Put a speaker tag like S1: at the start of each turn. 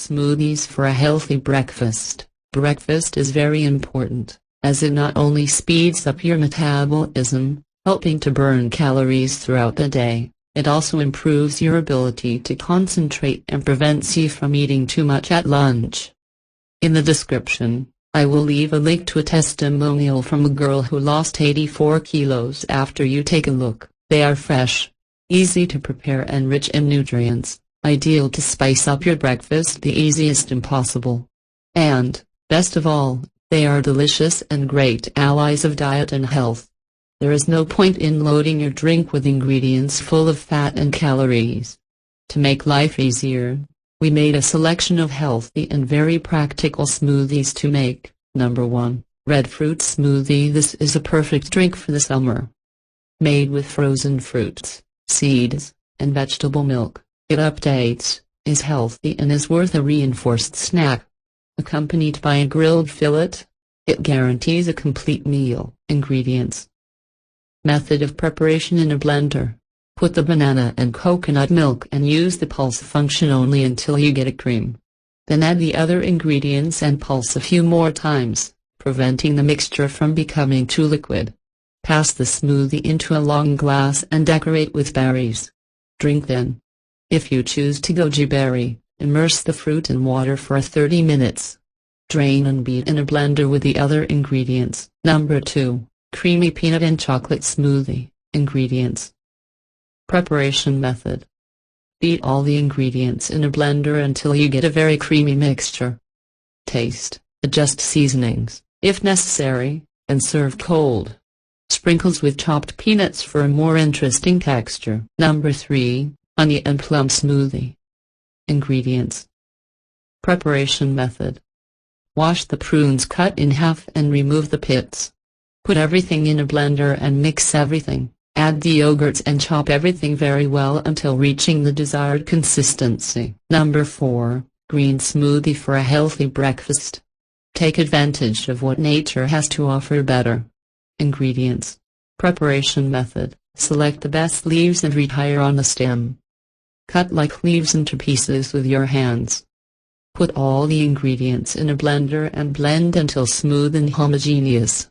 S1: smoothies for a healthy breakfast. Breakfast is very important, as it not only speeds up your metabolism, helping to burn calories throughout the day, it also improves your ability to concentrate and prevents you from eating too much at lunch. In the description, I will leave a link to a testimonial from a girl who lost 84 kilos after you take a look. They are fresh, easy to prepare and rich in nutrients, ideal to spice up your breakfast the easiest impossible. And, best of all, they are delicious and great allies of diet and health. There is no point in loading your drink with ingredients full of fat and calories. To make life easier, we made a selection of healthy and very practical smoothies to make. Number 1, Red Fruit Smoothie. This is a perfect drink for the summer. Made with frozen fruits, seeds, and vegetable milk, it updates, is healthy and is worth a reinforced snack. Accompanied by a grilled fillet, it guarantees a complete meal. Ingredients. Method of preparation: in a blender. Put the banana and coconut milk and use the pulse function only until you get a cream. Then add the other ingredients and pulse a few more times, preventing the mixture from becoming too liquid. Pass the smoothie into a long glass and decorate with berries. Drink then. If you choose to goji berry, immerse the fruit in water for 30 minutes. Drain and beat in a blender with the other ingredients. Number 2, Creamy Peanut and Chocolate Smoothie. Ingredients. Preparation method. Beat all the ingredients in a blender until you get a very creamy mixture. Taste, adjust seasonings, if necessary, and serve cold. Sprinkles with chopped peanuts for a more interesting texture. Number 3, Honey and Plum Smoothie. Ingredients. Preparation method. Wash the prunes cut in half and remove the pits. Put everything in a blender and mix everything. Add the yogurts and chop everything very well until reaching the desired consistency. Number 4, Green Smoothie for a healthy breakfast. Take advantage of what nature has to offer better. Ingredients. Preparation method. Select the best leaves and retire on the stem. Cut like leaves into pieces with your hands. Put all the ingredients in a blender and blend until smooth and homogeneous.